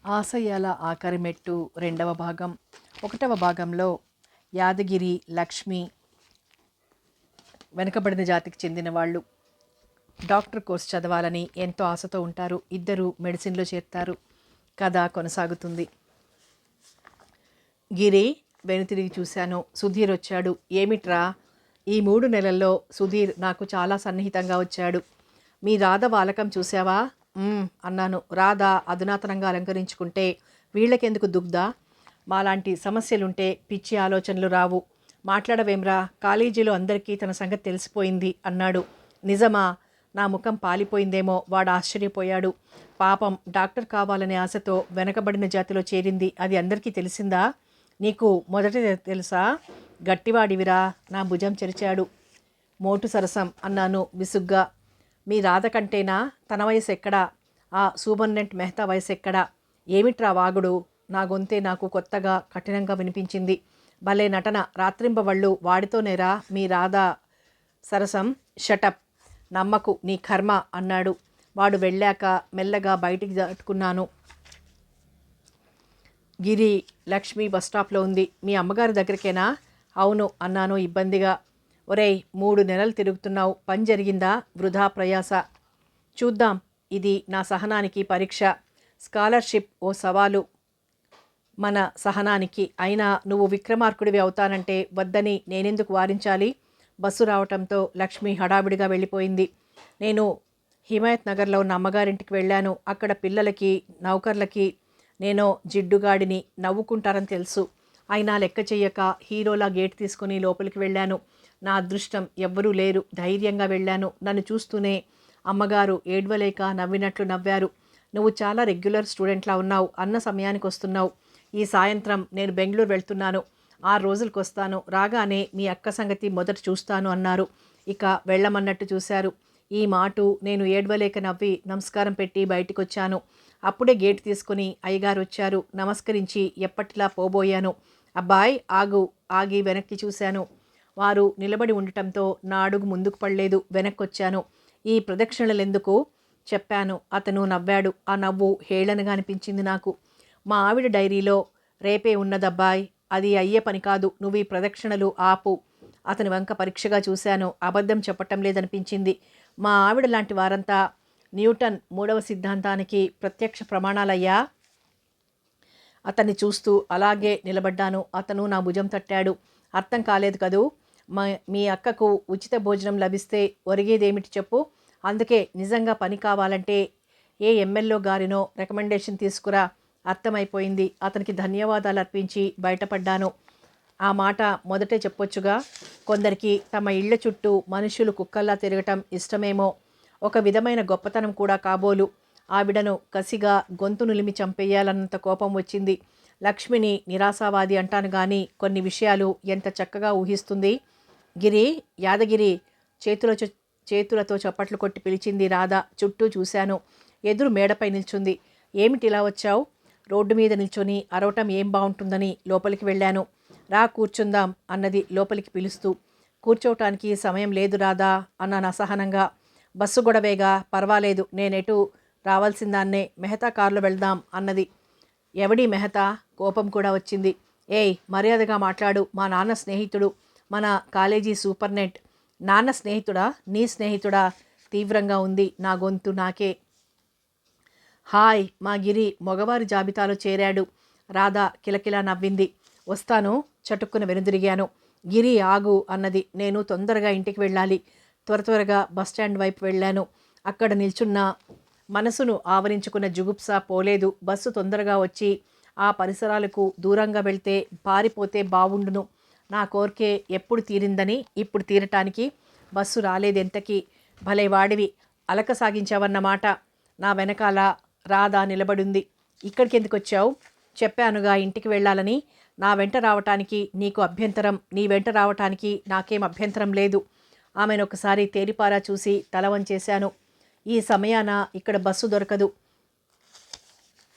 ఆశయాల ఆఖరి మెట్టు రెండవ భాగం. ఒకటవ భాగంలో యాదగిరి, లక్ష్మి వెనుకబడిన జాతికి చెందిన వాళ్ళు డాక్టర్ కోర్స్ చదవాలని ఎంతో ఆశతో ఉంటారు. ఇద్దరు మెడిసిన్లో చేరుతారు. కథ కొనసాగుతుంది. గిరి వెనుతిరిగి చూశాను. సుధీర్ వచ్చాడు. ఏమిట్రా, ఈ 3 నెలల్లో సుధీర్ నాకు చాలా సన్నిహితంగా వచ్చాడు. మీ రాధ వాలకం చూసావా? అన్నాను. రాధ అధునాతనంగా అలంకరించుకుంటే వీళ్ళకెందుకు దుగ్ధ? మాలాంటి సమస్యలుంటే పిచ్చి ఆలోచనలు రావు. మాట్లాడవేమ్రా, కాలేజీలో అందరికీ తన సంగతి తెలిసిపోయింది అన్నాడు. నిజమా? నా ముఖం పాలిపోయిందేమో. వాడు ఆశ్చర్యపోయాడు. పాపం, డాక్టర్ కావాలనే ఆశతో వెనకబడిన జాతిలో చేరింది. అది అందరికీ తెలిసిందా? నీకు మొదట తెలుసా? గట్టివాడివిరా. నా భుజం చెరిచాడు. మోటు సరసం అన్నాను విసుగ్గా. మీ రాధ కంటేనా? తన వయసు ఎక్కడా? ఆ సూపర్నెంట్ మెహతా వయసు ఎక్కడా? ఏమిట్రా వాగుడు? నా గొంతే నాకు కొత్తగా కఠినంగా వినిపించింది. భలే నటన. రాత్రింబవళ్ళు వాడితోనేరా మీ రాధ సరసం? షటప్. నమ్మకు, నీ కర్మ అన్నాడు. వాడు వెళ్ళాక మెల్లగా బయటికి దాటుకున్నాను. గిరి, లక్ష్మి బస్టాప్లో ఉంది. మీ అమ్మగారి దగ్గరికేనా? అవును అన్నాను ఇబ్బందిగా. ఒరేయ్, 3 నెలలు తిరుగుతున్నావు. పని జరిగిందా? వృధా ప్రయాస. చూద్దాం. ఇది నా సహనానికి పరీక్ష. స్కాలర్షిప్ ఓ సవాలు మన సహనానికి. అయినా నువ్వు విక్రమార్కుడివి అవుతానంటే వద్దని నేనెందుకు వారించాలి? బస్సు రావటంతో లక్ష్మి హడావిడిగా వెళ్ళిపోయింది. నేను హిమాయత్ నగర్లో ఉన్న అమ్మగారింటికి వెళ్ళాను. అక్కడ పిల్లలకి, నౌకర్లకి నేనో జిడ్డుగాడిని, నవ్వుకుంటారని తెలుసు. అయినా లెక్క చెయ్యక హీరోలా గేట్ తీసుకుని లోపలికి వెళ్ళాను. నా అదృష్టం, ఎవ్వరూ లేరు. ధైర్యంగా వెళ్ళాను. నన్ను చూస్తూనే అమ్మగారు ఏడ్వలేక నవ్వినట్లు నవ్వారు. నువ్వు చాలా రెగ్యులర్ స్టూడెంట్లా ఉన్నావు. అన్న సమయానికి వస్తున్నావు. ఈ సాయంత్రం నేను బెంగళూరు వెళ్తున్నాను. 6 రోజులకు వస్తాను. రాగానే మీ అక్క సంగతి మొదట చూస్తాను అన్నారు. ఇక వెళ్ళమన్నట్టు చూశారు. ఈ మాటు నేను ఏడ్వలేక నవ్వి నమస్కారం పెట్టి బయటికొచ్చాను. అప్పుడే గేట్ తీసుకుని అయ్యగారు వచ్చారు. నమస్కరించి ఎప్పటిలా పోబోయాను. అబ్బాయ్ ఆగు. ఆగి వెనక్కి చూశాను. వారు నిలబడి ఉండటంతో నా అడుగు ముందుకు పడలేదు. వెనక్కొచ్చాను. ఈ ప్రదక్షిణలెందుకు చెప్పాను. అతను నవ్వాడు. ఆ నవ్వు హేళనగా అనిపించింది నాకు. మా ఆవిడ డైరీలో రేపే ఉన్నదబ్బాయ్. అది అయ్యే పని కాదు. నువ్వు ఈ ప్రదక్షిణలు ఆపు. అతని వంక పరీక్షగా చూశాను. అబద్ధం చెప్పటం లేదనిపించింది. మా ఆవిడ లాంటి వారంతా న్యూటన్ 3వ సిద్ధాంతానికి ప్రత్యక్ష ప్రమాణాలయ్యా. అతన్ని చూస్తూ అలాగే నిలబడ్డాను. అతను నా భుజం తట్టాడు. అర్థం కాలేదు కదూ? మీ అక్కకు ఉచిత భోజనం లభిస్తే ఒరిగేదేమిటి చెప్పు? అందుకే నిజంగా పని కావాలంటే ఏ ఎమ్మెల్యే గారినో రికమెండేషన్ తీసుకురా. అర్థమైపోయింది. అతనికి ధన్యవాదాలు అర్పించి బయటపడ్డాను. ఆ మాట మొదటే చెప్పొచ్చుగా. కొందరికి తమ ఇళ్ల చుట్టూ మనుషులు కుక్కల్లా తిరగటం ఇష్టమేమో. ఒక విధమైన గొప్పతనం కూడా కాబోలు. ఆవిడను కసిగా గొంతు నులిమి చంపేయాలన్నంత కోపం వచ్చింది. లక్ష్మిని నిరాశావాది అంటాను గాని కొన్ని విషయాలు ఎంత చక్కగా ఊహిస్తుంది. గిరి, యాదగిరి చేతులతో చప్పట్లు కొట్టి పిలిచింది రాధ. చుట్టూ చూశాను. ఎదురు మేడపై నిల్చుంది. ఏమిటిలా వచ్చావు? రోడ్డు మీద నిల్చొని అరవటం ఏం బాగుంటుందని లోపలికి వెళ్ళాను. రా కూర్చుందాం అన్నది లోపలికి పిలుస్తూ. కూర్చోవటానికి సమయం లేదు రాధా అన్నాను అసహనంగా. బస్సు గొడవేగా, పర్వాలేదు, నేనెటు రావాల్సిందాన్నే. మెహతా కారులో వెళ్దాం అన్నది. ఎవడి మెహతా? కోపం కూడా వచ్చింది. ఏయ్, మర్యాదగా మాట్లాడు. మా నాన్న స్నేహితుడు, మన కాలేజీ సూపర్నెంట్. నాన్న స్నేహితుడా? నీ స్నేహితుడా? తీవ్రంగా ఉంది నా గొంతు నాకే. హాయ్, మా గిరి మగవారి జాబితాలో చేరాడు. రాధ కిలకిలా నవ్వింది. వస్తాను. చటుక్కున వెనుదిరిగాను. గిరి ఆగు అన్నది. నేను తొందరగా ఇంటికి వెళ్ళాలి. త్వరగా బస్టాండ్ వైపు వెళ్ళాను. అక్కడ నిల్చున్న మనసును ఆవరించుకున్న జుగుప్స పోలేదు. బస్సు తొందరగా వచ్చి ఆ పరిసరాలకు దూరంగా వెళ్తే పారిపోతే బావుండును. నా కోరికే ఎప్పుడు తీరిందని ఇప్పుడు తీరటానికి బస్సు రాలేదెంతకీ. భలే వాడివి, అలక సాగించావన్నమాట. నా వెనకాల రాధ నిలబడింది. ఇక్కడికి ఎందుకు వచ్చావు? చెప్పానుగా ఇంటికి వెళ్ళాలని. నా వెంట రావటానికి నీకు అభ్యంతరం, నీ వెంట రావటానికి నాకేం అభ్యంతరం లేదు. ఆమెను ఒకసారి తేరిపారా చూసి తల వంచేశాను. ఈ సమయాన ఇక్కడ బస్సు దొరకదు.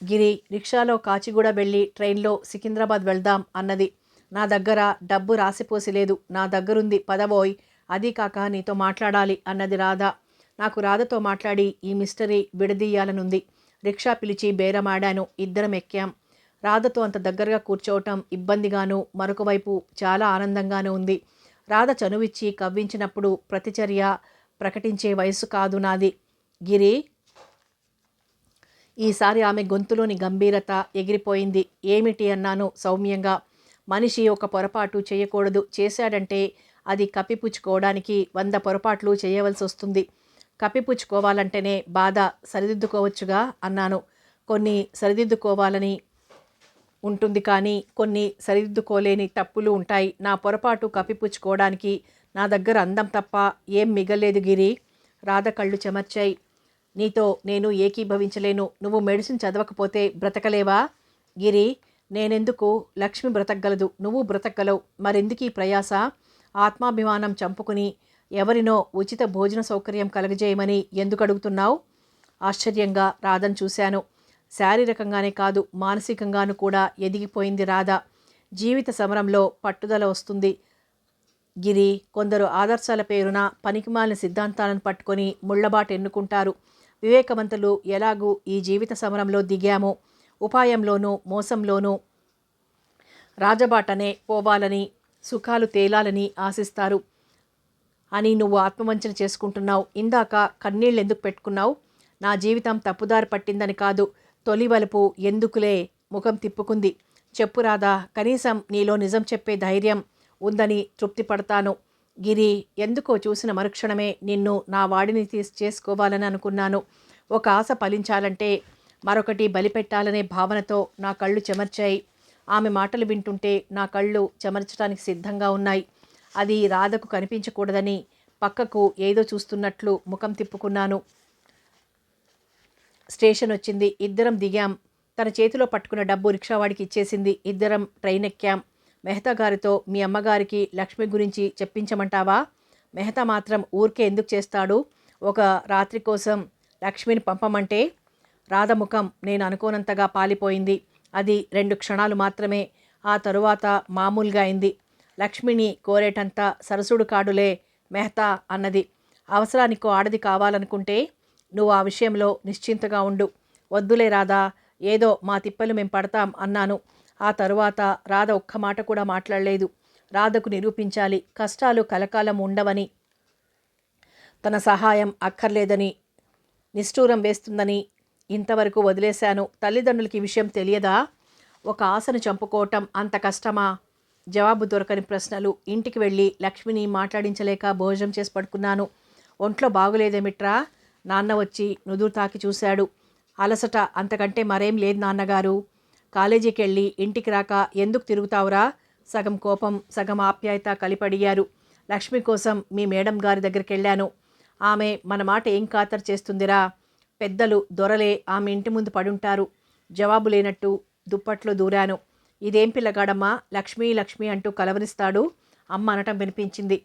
గిరి రిక్షాలో కాచిగూడ వెళ్ళి ట్రైన్లో సికింద్రాబాద్ వెళ్దాం అన్నది. నా దగ్గర డబ్బు రాసిపోసి లేదు. నా దగ్గరుంది, పదబోయ్. అదీ కాక నీతో మాట్లాడాలి అన్నది రాధ. నాకు రాధతో మాట్లాడి ఈ మిస్టరీ విడదీయాలనుంది. రిక్షా పిలిచి బేరమాడాను. ఇద్దరం ఎక్కాం. రాధతో అంత దగ్గరగా కూర్చోవటం ఇబ్బందిగాను, మరొక వైపు చాలా ఆనందంగానూ ఉంది. రాధ చనువిచ్చి కవ్వించినప్పుడు ప్రతిచర్య ప్రకటించే వయసు కాదు నాది. గిరి, ఈసారి ఆమె గొంతులోని గంభీరత ఎగిరిపోయింది. ఏమిటి అన్నాను సౌమ్యంగా. మనిషి ఒక పొరపాటు చేయకూడదు. చేశాడంటే అది కప్పిపుచ్చుకోవడానికి 100 పొరపాట్లు చేయవలసి వస్తుంది. కప్పిపుచ్చుకోవాలంటేనే బాధ. సరిదిద్దుకోవచ్చుగా అన్నాను. కొన్ని సరిదిద్దుకోవాలని ఉంటుంది, కానీ కొన్ని సరిదిద్దుకోలేని తప్పులు ఉంటాయి. నా పొరపాటు కప్పిపుచ్చుకోవడానికి నా దగ్గర అందం తప్ప ఏం మిగల్లేదు గిరి. రాధ కళ్ళు చెమర్చాయి. నీతో నేను ఏకీభవించలేను. నువ్వు మెడిసిన్ చదవకపోతే బ్రతకలేవా? గిరి, నేనెందుకు? లక్ష్మి బ్రతకగలదు, నువ్వు బ్రతకగలవు. మరెందుకీ ప్రయాస? ఆత్మాభిమానం చంపుకుని ఎవరినో ఉచిత భోజన సౌకర్యం కలగజేయమని ఎందుకు అడుగుతున్నావు? ఆశ్చర్యంగా రాధను చూశాను. శారీరకంగానే కాదు, మానసికంగానూ కూడా ఎదిగిపోయింది రాధ. జీవిత సమరంలో పట్టుదల వస్తుంది గిరి. కొందరు ఆదర్శాల పేరున పనికిమాలిన సిద్ధాంతాలను పట్టుకొని ముళ్లబాట ఎన్నుకుంటారు. వివేకవంతులు ఎలాగూ ఈ జీవిత సమరంలో దిగామో, ఉపాయంలోనూ మోసంలోనూ రాజబాటనే పోవాలని, సుఖాలు తేలాలని ఆశిస్తారు అని నువ్వు ఆత్మవంచన చేసుకుంటున్నావు. ఇందాక కన్నీళ్ళెందుకు పెట్టుకున్నావు? నా జీవితం తప్పుదారి పట్టిందని కాదు. తొలి వలుపు ఎందుకులే. ముఖం తిప్పుకుంది. చెప్పు రాధా, కనీసం నీలో నిజం చెప్పే ధైర్యం ఉందని తృప్తి పడతాను. గిరి, ఎందుకో చూసిన మరుక్షణమే నిన్ను నా వాడిని చేసుకోవాలని అనుకున్నాను. ఒక ఆశ ఫలించాలంటే మరొకటి బలిపెట్టాలనే భావనతో నా కళ్ళు చెమర్చాయి. ఆమె మాటలు వింటుంటే నా కళ్ళు చెమర్చడానికి సిద్ధంగా ఉన్నాయి. అది రాధకు కనిపించకూడదని పక్కకు ఏదో చూస్తున్నట్లు ముఖం తిప్పుకున్నాను. స్టేషన్ వచ్చింది. ఇద్దరం దిగాం. తన చేతిలో పట్టుకున్న డబ్బు రిక్షావాడికి ఇచ్చేసింది. ఇద్దరం ట్రైన్ ఎక్కాం. మెహతా గారితో మీ అమ్మగారికి లక్ష్మి గురించి చెప్పించమంటావా? మెహతా మాత్రం ఊరికే ఎందుకు చేస్తాడు? ఒక రాత్రి కోసం లక్ష్మిని పంపమంటే. రాధ ముఖం నేను అనుకోనంతగా పాలిపోయింది. అది 2 క్షణాలు మాత్రమే. ఆ తరువాత మామూలుగా అయింది. లక్ష్మిని కోరేటంత సరసుడు కాడులే మెహతా అన్నది. అవసరానికో ఆడది కావాలనుకుంటే నువ్వు ఆ విషయంలో నిశ్చింతగా ఉండు. వద్దులే రాధా, ఏదో మా తిప్పలు మేం పడతాం అన్నాను. ఆ తరువాత రాధ ఒక్క మాట కూడా మాట్లాడలేదు. రాధకు నిరూపించాలి, కష్టాలు కలకాలం ఉండవని, తన సహాయం అక్కర్లేదని, నిష్ఠూరం వేస్తుందని ఇంతవరకు వదిలేశాను. తల్లిదండ్రులకి ఈ విషయం తెలియదా? ఒక ఆశను చంపుకోవటం అంత కష్టమా? జవాబు దొరకని ప్రశ్నలు. ఇంటికి వెళ్ళి లక్ష్మిని మాట్లాడించలేక భోజనం చేసి పడుకున్నాను. ఒంట్లో బాగులేదేమిట్రా? నాన్న వచ్చి నుదురు తాకి చూశాడు. అలసట, అంతకంటే మరేం లేదు నాన్నగారు. కాలేజీకి వెళ్ళి ఇంటికి రాక ఎందుకు తిరుగుతావురా? సగం కోపం సగం ఆప్యాయత కలిపడిగారు. లక్ష్మి కోసం మీ మేడం గారి దగ్గరికి వెళ్ళాను. ఆమె మన మాట ఏం ఖాతరు చేస్తుందిరా? పెద్దలు దొరలే ఆమె ఇంటి ముందు పడుంటారు. జవాబు లేనట్టు దుప్పట్లో దూరాను. ఇదేం పిల్లగాడమ్మా, లక్ష్మీ లక్ష్మి అంటూ కలవరిస్తాడు? అమ్మ అనటం వినిపించింది.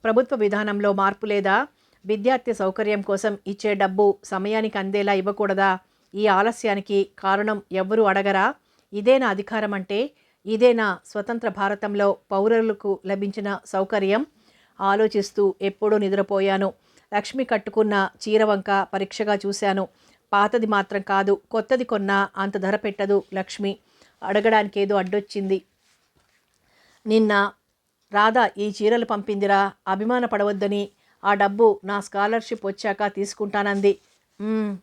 ప్రభుత్వ విధానంలో మార్పు లేదా? విద్యార్థి సౌకర్యం కోసం ఇచ్చే డబ్బు సమయానికి అందేలా ఇవ్వకూడదా? ఈ ఆలస్యానికి కారణం ఎవ్వరూ అడగరా? ఇదేనా అధికారం అంటే? ఇదేనా స్వతంత్ర భారతంలో పౌరులకు లభించిన సౌకర్యం? ఆలోచిస్తూ ఎప్పుడూ నిద్రపోయాను. లక్ష్మి కట్టుకున్న చీరవంక పరీక్షగా చూశాను. పాతది మాత్రం కాదు, కొత్తది కొన్నా అంత ధర పెట్టదు లక్ష్మి. అడగడానికేదో అడ్డొచ్చింది. నిన్న రాధ ఈ చీరలు పంపిందిరా, అభిమానపడవద్దని. ఆ డబ్బు నా స్కాలర్షిప్ వచ్చాక తీసుకుంటానంది.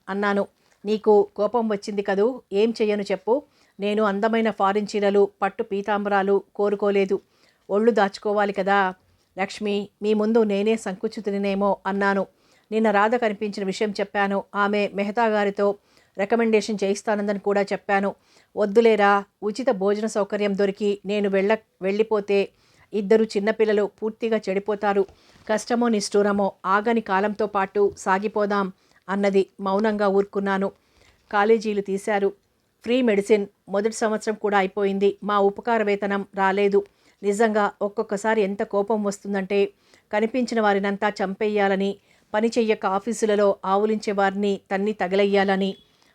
అన్నాను. నీకు కోపం వచ్చింది కదూ, ఏం చెయ్యను చెప్పు. నేను అందమైన ఫారిన్ చీరలు, పట్టు పీతాంబరాలు కోరుకోలేదు. ఒళ్ళు దాచుకోవాలి కదా. లక్ష్మి, మీ ముందు నేనే సంకుచితునేమో అన్నాను. నిన్న రాధ కనిపించిన విషయం చెప్పాను. ఆమె మెహతా గారితో రికమెండేషన్ చేయిస్తానందని కూడా చెప్పాను. వద్దులేరా, ఉచిత భోజన సౌకర్యం దొరికి నేను వెళ్ళిపోతే ఇద్దరు చిన్నపిల్లలు పూర్తిగా చెడిపోతారు. కష్టమో నిష్ఠూరమో ఆగని కాలంతో పాటు సాగిపోదాం అన్నది. మౌనంగా ఊరుకున్నాను. కాలేజీలు తీశారు. ఫ్రీ మెడిసిన్ మొదటి సంవత్సరం కూడా అయిపోయింది. మా ఉపకార వేతనం రాలేదు. నిజంగా ఒక్కొక్కసారి ఎంత కోపం వస్తుందంటే కనిపించిన వారినంతా చంపేయాలని, పని చెయ్యక ఆఫీసులలో ఆవులించే వారిని తన్ని తగలయ్యాలని.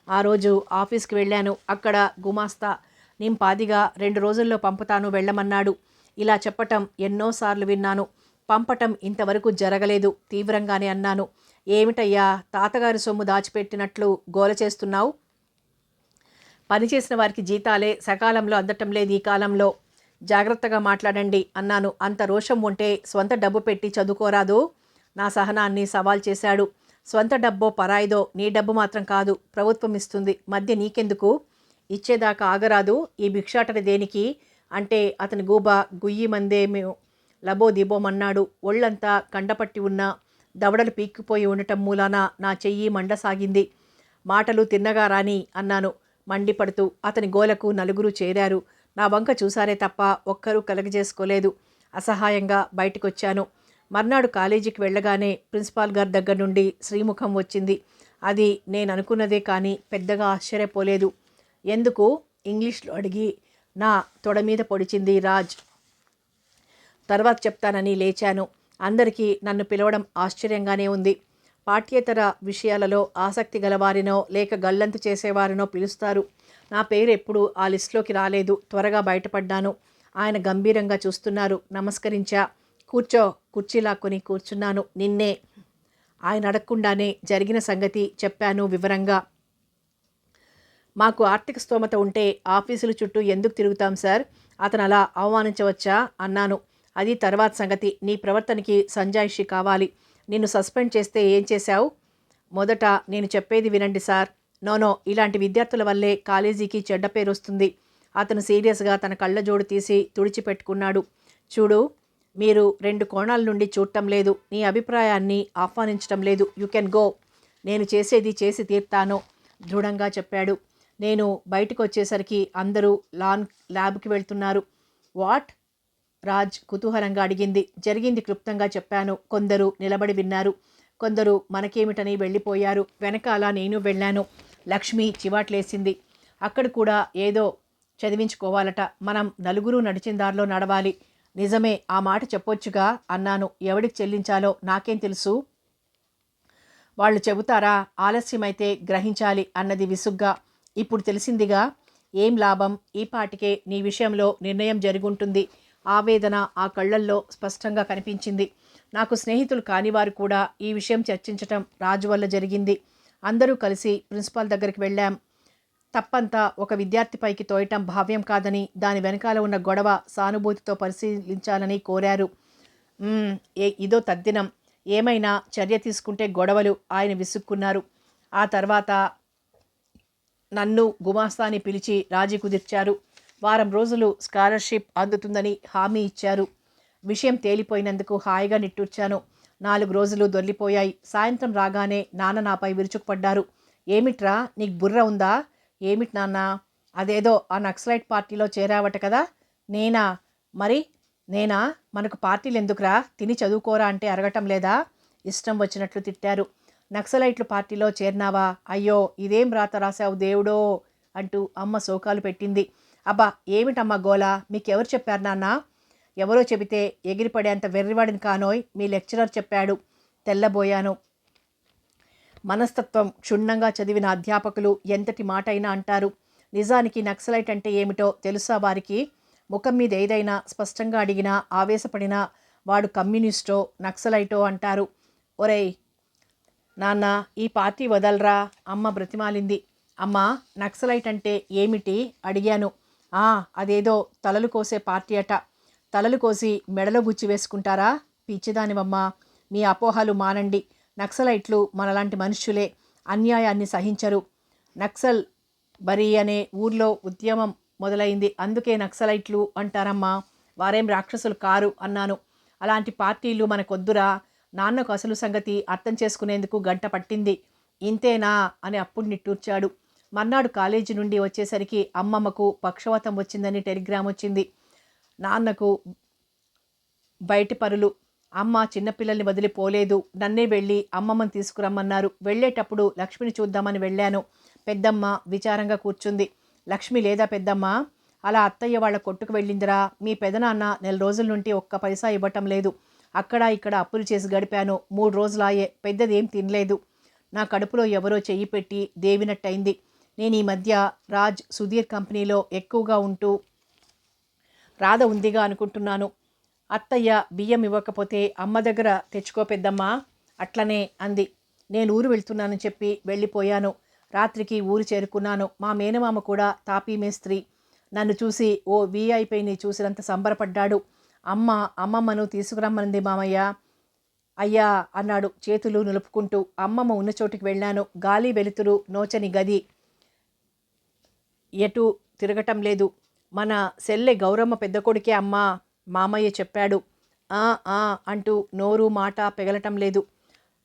ఆ రోజు ఆఫీస్కి వెళ్ళాను. అక్కడ గుమాస్తా నింపాదిగా 2 రోజుల్లో పంపుతాను వెళ్ళమన్నాడు. ఇలా చెప్పటం ఎన్నోసార్లు విన్నాను. పంపటం ఇంతవరకు జరగలేదు. తీవ్రంగానే అన్నాను. ఏమిటయ్యా, తాతగారి సొమ్ము దాచిపెట్టినట్లు గోల చేస్తున్నావు? పనిచేసిన వారికి జీతాలే సకాలంలో అందటం లేదు ఈ కాలంలో. జాగ్రత్తగా మాట్లాడండి అన్నాను. అంత రోషం ఉంటే స్వంత డబ్బు పెట్టి చదువుకోరాదు? నా సహనాన్ని సవాల్ చేశాడు. స్వంత డబ్బో పరాయిదో నీ డబ్బు మాత్రం కాదు, ప్రభుత్వం ఇస్తుంది. మధ్య నీకెందుకు? ఇచ్చేదాకా ఆగరాదు? ఈ భిక్షాటన దేనికి అంటే అతని గూబ గుయ్యి మందేమో లబోదిబోమన్నాడు. ఒళ్ళంతా కండపట్టి ఉన్న దవడలు పీక్కుపోయి ఉండటం మూలాన నా చెయ్యి మండసాగింది. మాటలు తిన్నగా రాని అన్నాను మండిపడుతూ. అతని గోలకు నలుగురు చేరారు. నా వంక చూసారే తప్ప ఒక్కరూ కలగజేసుకోలేదు. అసహాయంగా బయటకొచ్చాను. మర్నాడు కాలేజీకి వెళ్ళగానే ప్రిన్సిపాల్ గారి దగ్గర నుండి శ్రీముఖం వచ్చింది. అది నేను అనుకున్నదే కానీ పెద్దగా ఆశ్చర్యపోలేదు. ఎందుకు ఇంగ్లీష్లో అడిగి నా తొడ మీద పొడిచింది రాజ్. తర్వాత చెప్తానని లేచాను. అందరికీ నన్ను పిలవడం ఆశ్చర్యంగానే ఉంది. పాఠ్యేతర విషయాలలో ఆసక్తి గలవారినో లేక గల్లంతు చేసేవారినో పిలుస్తారు. నా పేరు ఎప్పుడూ ఆ లిస్టులోకి రాలేదు. త్వరగా బయటపడ్డాను. ఆయన గంభీరంగా చూస్తున్నారు. నమస్కరించా. కూర్చో. కుర్చీ లాక్కొని కూర్చున్నాను. నిన్నే. ఆయన అడగకుండానే జరిగిన సంగతి చెప్పాను వివరంగా. మాకు ఆర్థిక స్తోమత ఉంటే ఆఫీసుల చుట్టూ ఎందుకు తిరుగుతాం సార్? అతను అలా అవమానించవచ్చా అన్నాను. అది తర్వాత సంగతి. నీ ప్రవర్తనకి సంజాయిషి కావాలి. నిన్ను సస్పెండ్ చేస్తే ఏం చేశావు? మొదట నేను చెప్పేది వినండి సార్. నోనో, ఇలాంటి విద్యార్థుల వల్లే కాలేజీకి చెడ్డ పేరు వస్తుంది. అతను సీరియస్గా తన కళ్ళజోడు తీసి తుడిచిపెట్టుకున్నాడు. చూడు, మీరు 2 కోణాల నుండి చూడటం లేదు. నీ అభిప్రాయాన్ని ఆహ్వానించటం లేదు. You can go. నేను చేసేది చేసి తీర్తాను దృఢంగా చెప్పాడు. నేను బయటకు వచ్చేసరికి అందరూ ల్యాబ్కి వెళ్తున్నారు. వాట్? రాజ్ కుతూహలంగా అడిగింది. జరిగింది క్లుప్తంగా చెప్పాను. కొందరు నిలబడి విన్నారు. కొందరు మనకేమిటని వెళ్ళిపోయారు. వెనకాల నేను వెళ్ళాను. లక్ష్మి చివాట్లేసింది. అక్కడ కూడా ఏదో చదివించుకోవాలట. మనం నలుగురు నడిచిన దారిలో నడవాలి. నిజమే, ఆ మాట చెప్పొచ్చుగా అన్నాను. ఎవడికి చెల్లించాలో నాకేం తెలుసు? వాళ్ళు చెబుతారా? ఆలస్యమైతే గ్రహించాలి అన్నది విసుగ్గా. ఇప్పుడు తెలిసిందిగా. ఏం లాభం? ఈ పాటికే నీ విషయంలో నిర్ణయం జరుగుంటుంది. ఆవేదన ఆ కళ్ళల్లో స్పష్టంగా కనిపించింది. నాకు స్నేహితులు కానివారు కూడా ఈ విషయం చర్చించటం రాజు వల్ల జరిగింది. అందరూ కలిసి ప్రిన్సిపాల్ దగ్గరికి వెళ్ళాం. తప్పంతా ఒక విద్యార్థిపైకి తోయటం భావ్యం కాదని, దాని వెనకాల ఉన్న గొడవ సానుభూతితో పరిశీలించాలని కోరారు. ఇదో తద్దినం. ఏమైనా చర్య తీసుకుంటే గొడవలు. ఆయన విసుక్కున్నారు. ఆ తర్వాత నన్ను గుమాస్తాని పిలిచి రాజీ కుదిర్చారు. వారం రోజులు స్కాలర్షిప్ అందుతుందని హామీ ఇచ్చారు. విషయం తేలిపోయినందుకు హాయిగా నిట్టూర్చాను. 4 రోజులు దొర్లిపోయాయి. సాయంత్రం రాగానే నాన్న నాపై విరుచుకుపడ్డారు. ఏమిట్రా, నీకు బుర్ర ఉందా? ఏమిటి నాన్న? అదేదో ఆ నక్సలైట్ పార్టీలో చేరావట కదా? నేనా? మరి నేనా? మనకు పార్టీలు ఎందుకురా? తిని చదువుకోరా అంటే అరగటం లేదా? ఇష్టం వచ్చినట్లు తిట్టారు. నక్సలైట్లు పార్టీలో చేరినావా? అయ్యో, ఇదేం రాత రాశావు దేవుడో అంటూ అమ్మ శోకాలు పెట్టింది. అబ్బా, ఏమిటమ్మా గోలా? మీకెవరు చెప్పారు నాన్న? ఎవరో చెబితే ఎగిరిపడేంత వెర్రివాడిని కానోయ్. మీ లెక్చరర్ చెప్పాడు. తెల్లబోయాను. మనస్తత్వం క్షుణ్ణంగా చదివిన అధ్యాపకులు ఎంతటి మాట అయినా అంటారు. నిజానికి నక్సలైట్ అంటే ఏమిటో తెలుసా వారికి? ముఖం మీద ఏదైనా స్పష్టంగా అడిగినా ఆవేశపడినా వాడు కమ్యూనిస్టో నక్సలైటో అంటారు. ఒరేయ్ నాన్న, ఈ పార్టీ వదలరా అమ్మ బ్రతిమాలింది. అమ్మా, నక్సలైట్ అంటే ఏమిటి అడిగాను. అదేదో తలలు కోసే పార్టీ అట. తలలు కోసి మెడలో గుచ్చి వేసుకుంటారా? పిచ్చిదానివమ్మా, మీ అపోహలు మానండి. నక్సలైట్లు మనలాంటి మనుష్యులే. అన్యాయాన్ని సహించరు. నక్సల్ బరీ అనే ఊర్లో ఉద్యమం మొదలైంది. అందుకే నక్సలైట్లు అంటారమ్మా. వారేం రాక్షసులు కారు అన్నాను. అలాంటి పార్టీలు మనకొద్దురా. నాన్నకు అసలు సంగతి అర్థం చేసుకునేందుకు గంట పట్టింది. ఇంతేనా అని అప్పుడు నిట్టూర్చాడు. మర్నాడు కాలేజీ నుండి వచ్చేసరికి అమ్మమ్మకు పక్షవాతం వచ్చిందని టెలిగ్రామ్ వచ్చింది. నాన్నకు బయటి పరులు. అమ్మ చిన్నపిల్లల్ని వదిలిపోలేదు. నన్నే వెళ్ళి అమ్మమ్మని తీసుకురమ్మన్నారు. వెళ్ళేటప్పుడు లక్ష్మిని చూద్దామని వెళ్ళాను. పెద్దమ్మ విచారంగా కూర్చుంది. లక్ష్మి లేదా పెద్దమ్మ? అలా అత్తయ్య వాళ్ళ కొట్టుకు వెళ్ళిందిరా. మీ పెదనాన్న 4 రోజుల నుండి ఒక్క పైసా ఇవ్వటం లేదు. అక్కడ ఇక్కడ అప్పులు చేసి గడిపాను. 3 రోజులాయే. పెద్దదేం తినలేదు. నా కడుపులో ఎవరో చెయ్యి పెట్టి దేవినట్టయింది. నేను ఈ మధ్య రాజ్ సుధీర్ కంపెనీలో ఎక్కువగా ఉంటూ రాధ ఉందిగా అనుకుంటున్నాను. అత్తయ్య బియ్యం ఇవ్వకపోతే అమ్మ దగ్గర తెచ్చుకో పెద్దమ్మా. అట్లనే అంది. నేను ఊరు వెళ్తున్నానని చెప్పి వెళ్ళిపోయాను. రాత్రికి ఊరు చేరుకున్నాను. మా మేనమామ కూడా తాపీ మేస్త్రి. నన్ను చూసి ఓ వీఐపీని చూసినంత సంబరపడ్డాడు. అమ్మమ్మను తీసుకురమ్మనింది మామయ్య. అయ్యా అన్నాడు చేతులు నిలుపుకుంటూ. అమ్మమ్మ ఉన్న చోటుకి వెళ్ళాను. గాలి వెలుతురు నోచని గది, ఎటు తిరగటం లేదు. మన సెల్లె గౌరమ్మ పెద్ద కొడుకే అమ్మా, మామయ్య చెప్పాడు. ఆ ఆ అంటూ నోరు మాట పెగలటం లేదు.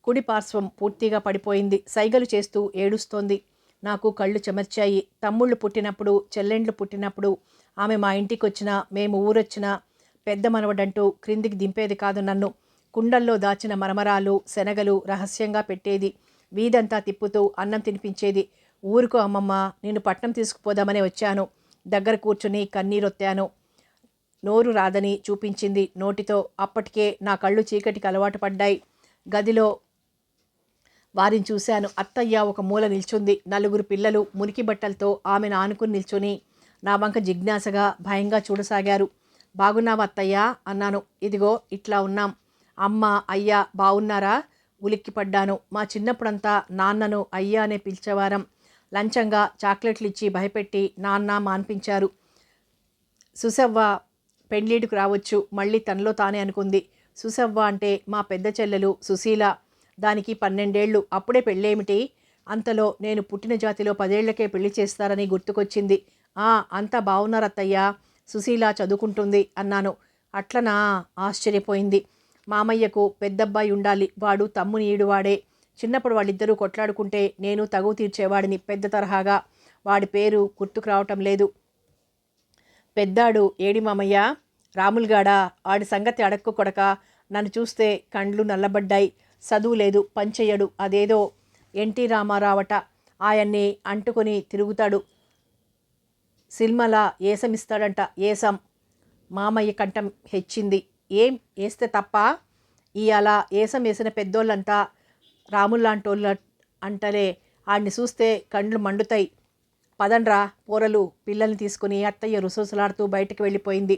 కుడి పార్శ్వం పూర్తిగా పడిపోయింది. సైగలు చేస్తూ ఏడుస్తోంది. నాకు కళ్ళు చెమర్చాయి. తమ్ముళ్ళు పుట్టినప్పుడు, చెల్లెండ్లు పుట్టినప్పుడు ఆమె మా ఇంటికి వచ్చినా, మేము ఊరొచ్చినా పెద్ద మనవడంటూ క్రిందికి దింపేది కాదు నన్ను. కుండల్లో దాచిన మరమరాలు, శనగలు రహస్యంగా పెట్టేది. వీధంతా తిప్పుతూ అన్నం తినిపించేది. ఊరుకో అమ్మమ్మ, నేను పట్నం తీసుకుపోదామని వచ్చాను. దగ్గర కూర్చుని కన్నీరొత్తాను. నోరు రాదని చూపించింది నోటితో. అప్పటికే నా కళ్ళు చీకటికి అలవాటు పడ్డాయి. గదిలో వారిని చూశాను. అత్తయ్య ఒక మూల నిల్చుంది. 4 పిల్లలు మురికి బట్టలతో ఆమెను ఆనుకుని నిల్చుని నా వంక జిజ్ఞాసగా భయంగా చూడసాగారు. బాగున్నావా అత్తయ్య అన్నాను. ఇదిగో ఇట్లా ఉన్నాం. అమ్మ అయ్య బాగున్నారా? ఉలిక్కిపడ్డాను. మా చిన్నప్పుడంతా నాన్నను అయ్య అనే పిలిచేవారం. లంచంగా చాక్లెట్లు ఇచ్చి భయపెట్టి నాన్న మాన్పించారు. సుసవ్వ పెండ్లీడుకు రావచ్చు, మళ్ళీ తనలో తానే అనుకుంది. సుసవ్వ అంటే మా పెద్ద చెల్లెలు సుశీల. దానికి 12 ఏళ్ళు. అప్పుడే పెళ్ళేమిటి? అంతలో నేను పుట్టిన జాతిలో 10 ఏళ్లకే పెళ్లి చేస్తారని గుర్తుకొచ్చింది. అంతా బాగున్నారు అత్తయ్య, సుశీల చదువుకుంటుంది అన్నాను. అట్లనా? ఆశ్చర్యపోయింది. మామయ్యకు పెద్దబ్బాయి ఉండాలి. వాడు తమ్ముని ఈడువాడే. చిన్నప్పుడు వాళ్ళిద్దరూ కొట్లాడుకుంటే నేను తగువ తీర్చేవాడిని పెద్ద తరహాగా. వాడి పేరు గుర్తుకు రావటం లేదు. పెద్దాడు ఏడి మామయ్య? రాములుగాడా? ఆడి సంగతి అడక్కు కొడక. నన్ను చూస్తే కండ్లు నల్లబడ్డాయి. చదువు లేదు, పంచెయ్యడు. అదేదో ఎన్టీ రామారావట. ఆయన్ని అంటుకొని తిరుగుతాడు. సినిమాలా ఏసమిస్తాడంట. ఏసం. మామయ్య కంఠం హెచ్చింది. ఏం వేస్తే తప్ప? ఇయాల ఏసం వేసిన పెద్దోళ్ళంతా రాముల్లాంటోళ్ళ అంటలే. ఆడిని చూస్తే కండ్లు మండుతాయి. పదండ్రా పోరలు. పిల్లల్ని తీసుకుని అత్తయ్య రుసరుసలాడుతూ బయటకు వెళ్ళిపోయింది.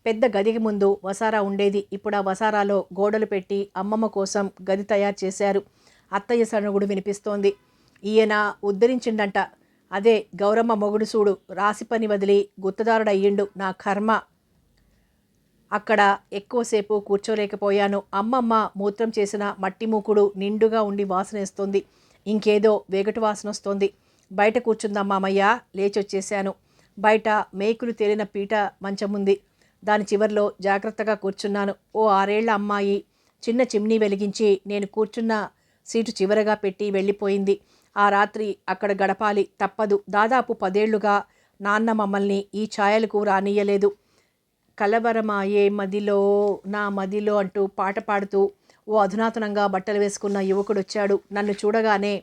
పెద్ద గదికి ముందు వసారా ఉండేది. ఇప్పుడు ఆ వసారాలో గోడలు పెట్టి అమ్మమ్మ కోసం గది తయారు చేశారు. అత్తయ్య సణుగుడు వినిపిస్తోంది. ఈయన ఉద్ధరించిండంట. అదే గౌరమ్మ మొగుడు చూడు, రాసి పని వదిలి గుత్తదారుడయ్యిండు. నా కర్మ. అక్కడ ఎక్కువసేపు కూర్చోలేకపోయాను. అమ్మమ్మ మూత్రం చేసిన మట్టి మూకుడు నిండుగా ఉండి వాసనేస్తోంది. ఇంకేదో వేగటు వాసన వస్తోంది. బయట కూర్చుందాం మామయ్య. లేచొచ్చేశాను. బయట మేకులు తేలిన పీట మంచముంది. దాని చివర్లో జాగ్రత్తగా కూర్చున్నాను. ఓ 6 ఏళ్ల అమ్మాయి చిన్న చిమ్నీ వెలిగించి నేను కూర్చున్న సీటు చివరగా పెట్టి వెళ్ళిపోయింది. ఆ రాత్రి అక్కడ గడపాలి, తప్పదు. దాదాపు 10 ఏళ్లుగా నాన్న మమ్మల్ని ఈ ఛాయలకు రానియ్యలేదు. కలవరమాయే మదిలో నా మదిలో అంటూ పాట పాడుతూ ఓ అధునాతనంగా బట్టలు వేసుకున్న యువకుడొచ్చాడు. నన్ను చూడగానే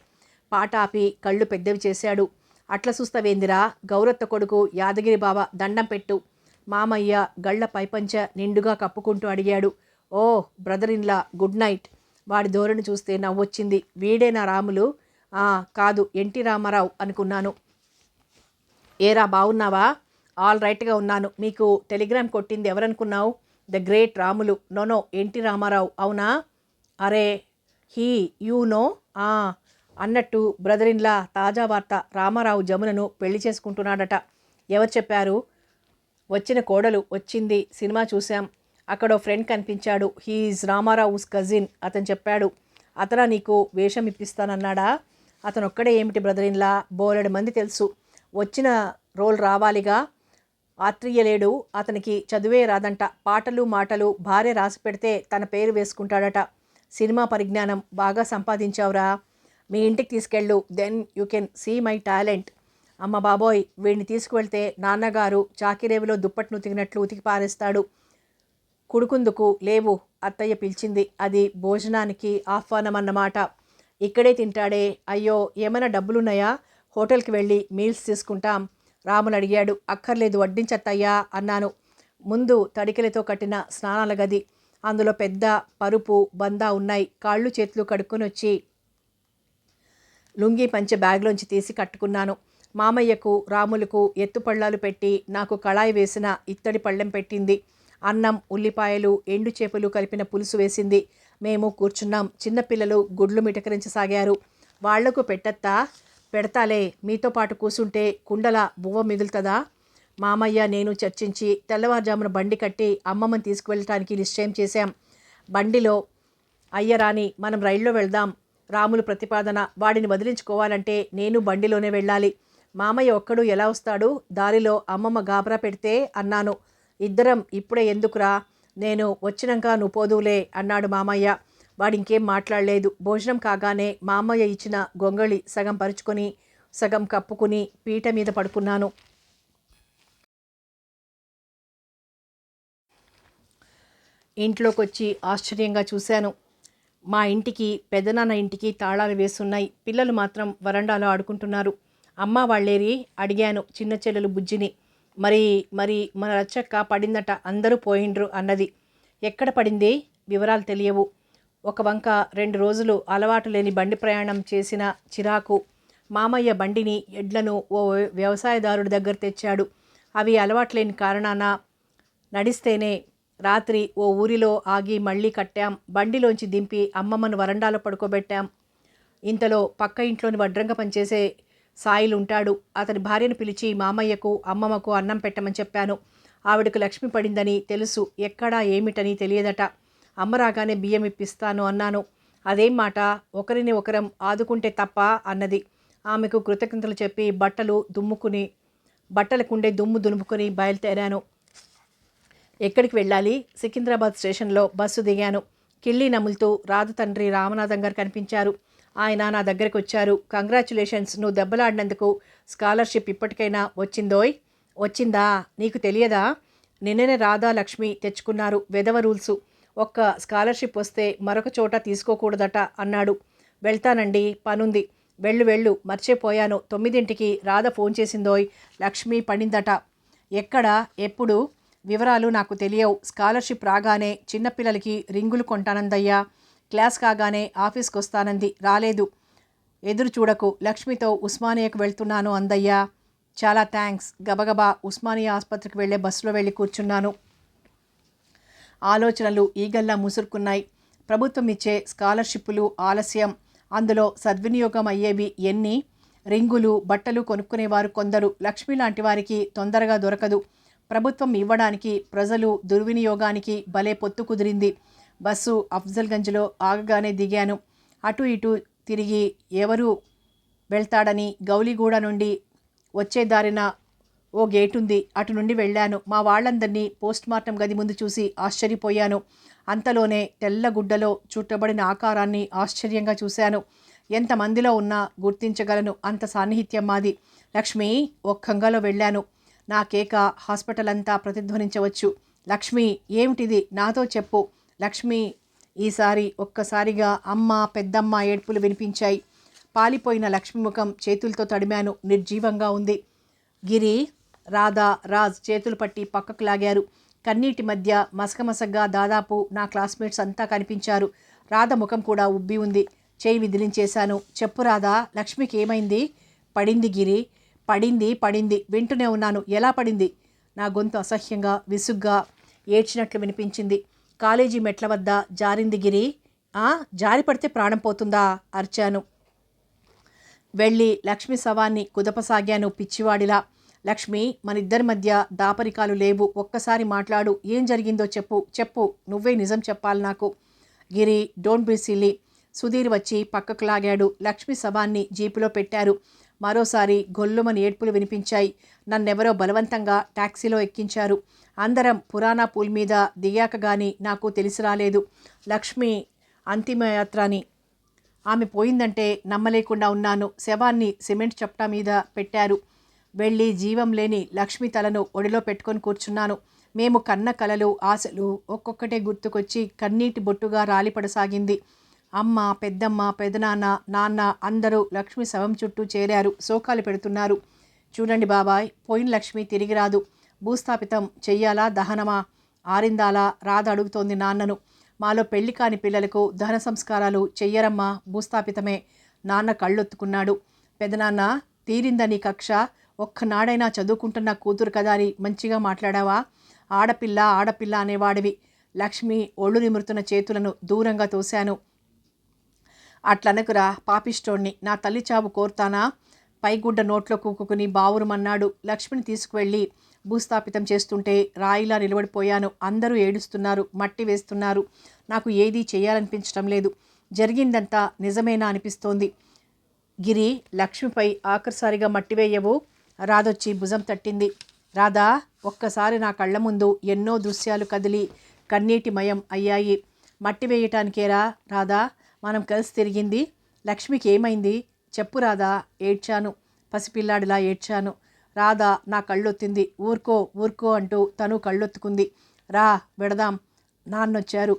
పాట ఆపి కళ్ళు పెద్దవి చేశాడు. అట్ల చూస్తావేందిరా? గౌరత్త కొడుకు యాదగిరి బావ, దండం పెట్టు. మామయ్య గళ్ళ పైపంచ నిండుగా కప్పుకుంటూ అడిగాడు. ఓ బ్రదర్ ఇన్లా, గుడ్ నైట్. వాడి ధోరణి చూస్తే నవ్వొచ్చింది. వీడేనా రాములు? కాదు, ఎన్టీ రామారావు అనుకున్నాను. ఏరా బాగున్నావా? ఆల్ రైట్గా ఉన్నాను. మీకు టెలిగ్రామ్ కొట్టింది ఎవరనుకున్నావు? The great Ramulu. No NT Rama Rao. అవునా? అరే హీ యూ నో? అన్నట్టు బ్రదర్ ఇన్లా తాజా వార్త. రామారావు జమునను పెళ్లి చేసుకుంటున్నాడట. ఎవరు చెప్పారు? వచ్చిన కోడలు వచ్చింది. సినిమా చూశాం. అక్కడో ఫ్రెండ్ కనిపించాడు. He is Rama Rao's cousin. అతను చెప్పాడు. అతను నీకు వేషం ఇప్పిస్తానన్నాడా? అతను ఒక్కడే ఏమిటి బ్రదర్ ఇన్లా, బోలెడు మంది తెలుసు. వచ్చిన రోల్ రావాలిగా. ఆత్రేయ లేడు, అతనికి చదువే రాదంట. పాటలు మాటలు భార్య రాసి పెడితే తన పేరు వేసుకుంటాడట. సినిమా పరిజ్ఞానం బాగా సంపాదించావురా. మీ ఇంటికి తీసుకెళ్ళు, then you can see my talent. అమ్మ బాబోయ్, వీడిని తీసుకువెళ్తే నాన్నగారు చాకిరేవులో దుప్పట్ను ఉతికినట్లు ఉతికి పారేస్తాడు. కుడుకుందుకు లేవు, అత్తయ్య పిలిచింది. అది భోజనానికి ఆహ్వానం అన్నమాట. ఇక్కడే తింటాడే. అయ్యో, ఏమైనా డబ్బులున్నాయా? హోటల్కి వెళ్ళి మీల్స్ తీసుకుంటాం. రాములు అడిగాడు. అక్కర్లేదు, వడ్డించత్తయ్యా అన్నాను. ముందు తడికెలతో కట్టిన స్నానాల గది. అందులో పెద్ద పరుపు బందా ఉన్నాయి. కాళ్ళు చేతులు కడుక్కొని వచ్చి లుంగీ పంచె బ్యాగ్లోంచి తీసి కట్టుకున్నాను. మామయ్యకు రాములకు ఎత్తుపళ్ళాలు పెట్టి నాకు కళాయి వేసిన ఇత్తడి పళ్ళెం పెట్టింది. అన్నం, ఉల్లిపాయలు, ఎండు చేపలు కలిపిన పులుసు వేసింది. మేము కూర్చున్నాం. చిన్నపిల్లలు గుడ్లు మిటకరించసాగారు. వాళ్లకు పెట్టత్తా? పెడతాలే, మీతో పాటు కూసుంటే కుండల బువ్వ మిగులుతుందా? మామయ్య నేను చర్చించి తెల్లవారుజామున బండి కట్టి అమ్మమ్మని తీసుకువెళ్ళటానికి నిశ్చయం చేశాం. బండిలో అయ్యరాని మనం రైల్లో వెళ్దాం. రాములు ప్రతిపాదన. వాడిని వదిలించుకోవాలంటే నేను బండిలోనే వెళ్ళాలి. మామయ్య ఒక్కడు ఎలా వస్తాడు? దారిలో అమ్మమ్మ గాబరా పెడితే అన్నాను. ఇద్దరం ఇప్పుడే ఎందుకురా, నేను వచ్చినాక నువ్వు పోదువులే అన్నాడు మామయ్య. వాడింకేం మాట్లాడలేదు. భోజనం కాగానే మామయ్య ఇచ్చిన గొంగళి సగం పరుచుకొని సగం కప్పుకుని పీట మీద పడుకున్నాను. ఇంట్లోకొచ్చి ఆశ్చర్యంగా చూశాను. మా ఇంటికి పెదనాన్న ఇంటికి తాళాలు వేసున్నాయి. పిల్లలు మాత్రం వరండాలో ఆడుకుంటున్నారు. అమ్మ వాళ్ళేరి అడిగాను చిన్న చెల్లెలు బుజ్జిని. మరి మరి మన రచ్చక్క పడిందట, అందరూ పోయిండ్రు అన్నది. ఎక్కడ పడింది? వివరాలు తెలియవు. ఒక వంక 2 రోజులు అలవాటు లేని బండి ప్రయాణం చేసిన చిరాకు. మామయ్య బండిని ఎడ్లను ఓ వ్యవసాయదారుడి దగ్గర తెచ్చాడు. అవి అలవాట్లేని కారణాన నడిస్తేనే. రాత్రి ఓ ఊరిలో ఆగి మళ్ళీ కట్టాం. బండిలోంచి దింపి అమ్మమ్మను వరండాలో పడుకోబెట్టాం. ఇంతలో పక్క ఇంట్లోని వడ్రంగ పనిచేసే సాయిలుంటాడు. అతని భార్యను పిలిచి మామయ్యకు అమ్మమ్మకు అన్నం పెట్టమని చెప్పాను. ఆవిడకు లక్ష్మి పడిందని తెలుసు, ఎక్కడా ఏమిటని తెలియదట. అమ్మ రాగానే బియ్యం ఇప్పిస్తాను అన్నాను. అదేం మాట, ఒకరిని ఒకరం ఆదుకుంటే తప్ప అన్నది. ఆమెకు కృతజ్ఞతలు చెప్పి బట్టలకుండే దుమ్ము దులుపుకొని బయలుదేరాను. ఎక్కడికి వెళ్ళాలి? సికింద్రాబాద్ స్టేషన్లో బస్సు దిగాను. కిళ్ళీ నములుతూ రాధ తండ్రి రామనాథం గారు కనిపించారు. ఆయన నా దగ్గరికి వచ్చారు. కంగ్రాచ్యులేషన్స్, నువ్వు దెబ్బలాడినందుకు స్కాలర్షిప్ ఇప్పటికైనా వచ్చిందోయ్. వచ్చిందా? నీకు తెలియదా? నిన్ననే రాధా లక్ష్మి తెచ్చుకున్నారు. వెధవ రూల్సు. ఒక్క స్కాలర్షిప్ వస్తే మరొక చోట తీసుకోకూడదట అన్నాడు. వెళ్తానండి, పనుంది. వెళ్ళు, మర్చిపోయాను. 9ంటికి రాధ ఫోన్ చేసిందోయ్, లక్ష్మి పడిందట. ఎక్కడ, ఎప్పుడు? వివరాలు నాకు తెలియవు. స్కాలర్షిప్ రాగానే చిన్నపిల్లలకి రింగులు కొంటానందయ్యా. క్లాస్ కాగానే ఆఫీస్కి వస్తానంది. రాలేదు. ఎదురు చూడకు, లక్ష్మితో ఉస్మానియాకు వెళ్తున్నాను అందయ్యా. చాలా థ్యాంక్స్. గబగబా ఉస్మానియా ఆసుపత్రికి వెళ్ళే బస్సులో వెళ్ళి కూర్చున్నాను. ఆలోచనలు ఈగల్లా ముసురుకున్నాయి. ప్రభుత్వం ఇచ్చే స్కాలర్షిప్పులు ఆలస్యం, అందులో సద్వినియోగం అయ్యేవి ఎన్ని? రింగులు బట్టలు కొనుక్కునేవారు కొందరు. లక్ష్మి లాంటి వారికి తొందరగా దొరకదు. ప్రభుత్వం ఇవ్వడానికి ప్రజలు దుర్వినియోగానికి భలే పొత్తు కుదిరింది. బస్సు అఫ్జల్గంజ్లో ఆగగానే దిగాను. అటు ఇటు తిరిగి ఎవరు వెళ్తాడని గౌలిగూడ నుండి వచ్చే దారిన ఓ గేటుంది, అటు నుండి వెళ్ళాను. మా వాళ్ళందరినీ పోస్ట్మార్టం గది ముందు చూసి ఆశ్చర్యపోయాను. అంతలోనే తెల్లగుడ్డలో చుట్టబడిన ఆకారాన్ని ఆశ్చర్యంగా చూశాను. ఎంతమందిలో ఉన్నా గుర్తించగలను, అంత సాన్నిహిత్యం మాది. లక్ష్మి, ఒక్కంగాలో వెళ్ళాను. నా కేక హాస్పిటల్ అంతా ప్రతిధ్వనించవచ్చు. లక్ష్మి, ఏమిటిది? నాతో చెప్పు. లక్ష్మి. ఈసారి ఒక్కసారిగా అమ్మ పెద్దమ్మ ఏడ్పులు వినిపించాయి. పాలిపోయిన లక్ష్మి ముఖం చేతులతో తడిమాను. నిర్జీవంగా ఉంది. గిరి, రాధా, రాజ్ చేతులు పట్టి పక్కకు లాగారు. కన్నీటి మధ్య మసకమసగ్గా దాదాపు నా క్లాస్మేట్స్ అంతా కనిపించారు. రాధ ముఖం కూడా ఉబ్బి ఉంది. చేయి విదిలించేశాను. చెప్పు రాధా, లక్ష్మికి ఏమైంది? పడింది గిరి, పడింది. వింటూనే ఉన్నాను. ఎలా పడింది? నా గొంతు అసహ్యంగా విసుగ్గా ఏడ్చినట్లు వినిపించింది. కాలేజీ మెట్ల వద్ద జారింది గిరి. జారి పడితే ప్రాణం పోతుందా? అరిచాను. వెళ్ళి లక్ష్మి శవాన్ని కుదపసాగాను పిచ్చివాడిలా. లక్ష్మి, మనిద్దరి మధ్య దాపరికాలు లేవు. ఒక్కసారి మాట్లాడు. ఏం జరిగిందో చెప్పు. నువ్వే నిజం చెప్పాలి నాకు. గిరి, డోంట్ బి సిల్లీ. సుధీర్ వచ్చి పక్కకు లాగాడు. లక్ష్మి శవాన్ని జీపులో పెట్టారు. మరోసారి గొల్లుమని ఏడ్పులు వినిపించాయి. నన్నెవరో బలవంతంగా టాక్సీలో ఎక్కించారు. అందరం పురాణా పూల్ మీద దిగాక గాని నాకు తెలిసి రాలేదు లక్ష్మి అంతిమయాత్రని. ఆమె పోయిందంటే నమ్మలేకుండా ఉన్నాను. శవాన్ని సిమెంట్ చప్టా మీద పెట్టారు. వెళ్ళి జీవం లేని లక్ష్మి తలను ఒడిలో పెట్టుకొని కూర్చున్నాను. మేము కన్న కలలు, ఆశలు ఒక్కొక్కటే గుర్తుకొచ్చి కన్నీటి బొట్టుగా రాలిపడసాగింది. అమ్మ, పెద్దమ్మ, పెదనాన్న, నాన్న అందరూ లక్ష్మి శవం చుట్టూ చేరారు. శోకాలు పెడుతున్నారు. చూడండి బాబాయ్, పోయిన లక్ష్మి తిరిగి రాదు. భూస్థాపితం చెయ్యాలా, దహనమా? ఆరిందాలా? రాధ అడుగుతోంది నాన్నను. మాలో పెళ్లి కాని పిల్లలకు దహన సంస్కారాలు చెయ్యరమ్మా, భూస్థాపితమే. నాన్న కళ్ళొత్తుకున్నాడు. పెదనాన్న, తీరిందని కక్ష. ఒక్కనాడైనా చదువుకుంటున్న కూతురు కదా అని మంచిగా మాట్లాడావా? ఆడపిల్ల అనేవాడివి. లక్ష్మి ఒళ్ళు నిమురుతున్న చేతులను దూరంగా తోశాను. అట్లనకురా, పాపిష్టోణ్ణి. నా తల్లి చావు కోరుతానా? పైగుడ్డ నోట్లో కూకుని బావురుమన్నాడు. లక్ష్మిని తీసుకువెళ్ళి భూస్థాపితం చేస్తుంటే రాయిలా నిలబడిపోయాను. అందరూ ఏడుస్తున్నారు, మట్టి వేస్తున్నారు. నాకు ఏదీ చేయాలనిపించటం లేదు. జరిగిందంతా నిజమేనా అనిపిస్తోంది. గిరి, లక్ష్మిపై ఆఖరిసారిగా మట్టి వేయవు. రాధొచ్చి భుజం తట్టింది. రాధా, ఒక్కసారి నా కళ్ళ ముందు ఎన్నో దృశ్యాలు కదిలి కన్నీటిమయం అయ్యాయి. మట్టి వేయటానికేరా రాధా మనం కలిసి తిరిగింది? లక్ష్మికి ఏమైంది చెప్పు రాధా. ఏడ్చాను, పసిపిల్లాడిలా ఏడ్చాను. రాధ నా కళ్ళొత్తింది. ఊరుకో ఊరుకో అంటూ తను కళ్ళొత్తుకుంది. రా వెడదాం, నాన్నొచ్చారు,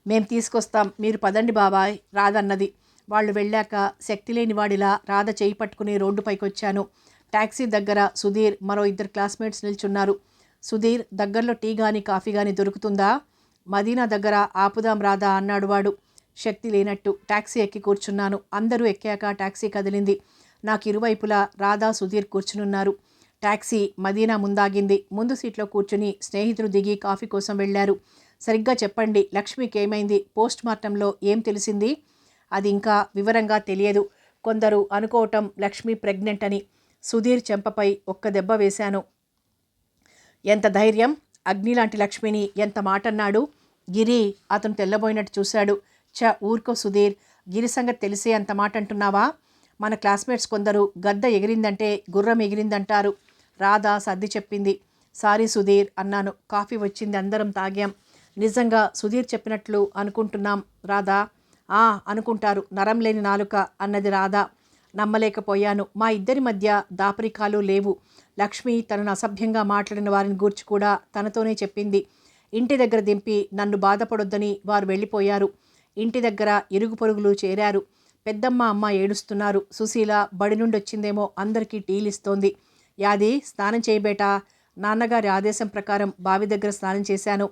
మేం తీసుకొస్తాం, మీరు పదండి బాబాయ్ రాధన్నది. వాళ్ళు వెళ్ళాక శక్తి లేని వాడిలా రాధ చేయి పట్టుకుని రోడ్డుపైకొచ్చాను. ట్యాక్సీ దగ్గర సుధీర్, మరో 2 క్లాస్మేట్స్ నిల్చున్నారు. సుధీర్, దగ్గరలో టీ కానీ కాఫీ కానీ దొరుకుతుందా? మదీనా దగ్గర ఆపుదాం రాధా అన్నాడు వాడు. శక్తి లేనట్టు ట్యాక్సీ ఎక్కి కూర్చున్నాను. అందరూ ఎక్కాక ట్యాక్సీ కదిలింది. నాకు ఇరువైపులా రాధా, సుధీర్ కూర్చునున్నారు. ట్యాక్సీ మదీనా ముందాగింది. ముందు సీట్లో కూర్చుని స్నేహితులు దిగి కాఫీ కోసం వెళ్లారు. సరిగ్గా చెప్పండి, లక్ష్మికి ఏమైంది? పోస్ట్ మార్టంలో ఏం తెలిసింది? అది ఇంకా వివరంగా తెలియదు. కొందరు అనుకోవటం లక్ష్మి ప్రెగ్నెంట్ అని. సుధీర్ చెంపపై ఒక్క దెబ్బ వేశాను. ఎంత ధైర్యం! అగ్నిలాంటి లక్ష్మిని ఎంత మాటన్నాడు! గిరి అతను తెల్లబోయినట్టు చూశాడు. ఊరుకో సుధీర్, గిరి సంగతి తెలిసే అంత మాట అంటున్నావా? మన క్లాస్మేట్స్ కొందరు గద్ద ఎగిరిందంటే గుర్రం ఎగిరిందంటారు. రాధ సర్ది చెప్పింది. సారీ సుధీర్ అన్నాను. కాఫీ వచ్చింది, అందరం తాగాం. నిజంగా సుధీర్ చెప్పినట్లు అనుకుంటున్నాం రాధా. అనుకుంటారు, నరం లేని నాలుక అన్నది రాధ. నమ్మలేకపోయాను. మా ఇద్దరి మధ్య దాపరికాలు లేవు. లక్ష్మి తనను అసభ్యంగా మాట్లాడిన వారిని గూర్చి కూడా తనతోనే చెప్పింది. ఇంటి దగ్గర దింపి నన్ను బాధపడొద్దని వారు వెళ్ళిపోయారు. ఇంటి దగ్గర ఇరుగు పొరుగులు చేరారు. పెద్దమ్మ, అమ్మ ఏడుస్తున్నారు. సుశీల బడి నుండి వచ్చిందేమో, అందరికీ టీలిస్తోంది. యాది, స్నానం చేయబేటా. నాన్నగారి ఆదేశం ప్రకారం బావి దగ్గర స్నానం చేశాను.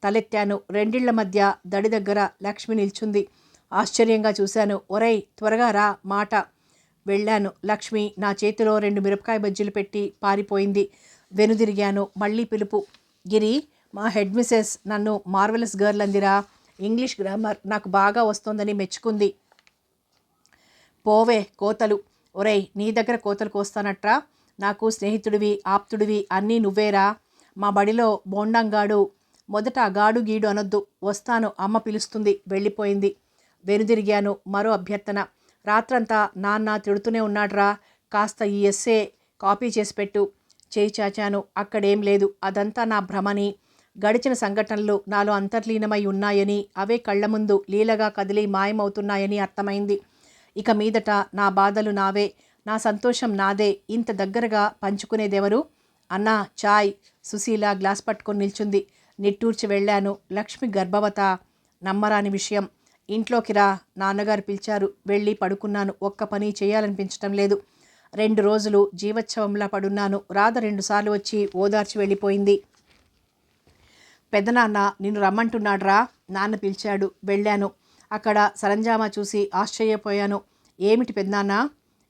తలెత్తాను. రెండిళ్ల మధ్య దడి దగ్గర లక్ష్మి నిల్చుంది. ఆశ్చర్యంగా చూశాను. ఒరేయ్ త్వరగా రా మాట. వెళ్ళాను. లక్ష్మి నా చేతిలో 2 మిరపకాయ బజ్జీలు పెట్టి పారిపోయింది. వెనుదిరిగాను. మళ్ళీ పిలుపు. గిరి, మా హెడ్ మిసెస్ నన్ను మార్వెలస్ గర్ల్ అందిరా. ఇంగ్లీష్ గ్రామర్ నాకు బాగా వస్తోందని మెచ్చుకుంది. పోవే కోతలు. ఒరేయ్, నీ దగ్గర కోతలు కోస్తానట్రా? నాకు స్నేహితుడివి, ఆప్తుడివి అన్నీ నువ్వేరా. మా బడిలో బోండంగాడు. మొదట గాడు గీడు అనొద్దు. వస్తాను, అమ్మ పిలుస్తుంది. వెళ్ళిపోయింది. వెనుదిరిగాను. మరో అభ్యర్థన. రాత్రంతా నాన్న తిడుతూనే ఉన్నాడ్రా. కాస్త ఈ ఎస్సే కాపీ చేసి పెట్టు. చేయి చాచాను. అక్కడేం లేదు. అదంతా నా భ్రమని, గడిచిన సంఘటనలు నాలో అంతర్లీనమై ఉన్నాయని, అవే కళ్ల ముందు లీలగా కదిలి మాయమవుతున్నాయని అర్థమైంది. ఇక మీదట నా బాధలు నావే, నా సంతోషం నాదే. ఇంత దగ్గరగా పంచుకునేదెవరు? అన్నా చాయ్. సుశీల గ్లాస్ పట్టుకొని నిల్చుంది. నిట్టూర్చి వెళ్ళాను. లక్ష్మి గర్భవత. నమ్మరాని విషయం. ఇంట్లోకి రా, నాన్నగారు పిలిచారు. వెళ్ళి పడుకున్నాను. ఒక్క పని చేయాలనిపించటం లేదు. 2 రోజులు జీవోత్సవంలా పడున్నాను. రాధ 2 సార్లు వచ్చి ఓదార్చి వెళ్ళిపోయింది. పెద్దనాన్న నిన్ను రమ్మంటున్నాడ్రా. నాన్న పిలిచాడు. వెళ్ళాను. అక్కడ సరంజామా చూసి ఆశ్చర్యపోయాను. ఏమిటి పెద్దనాన్న?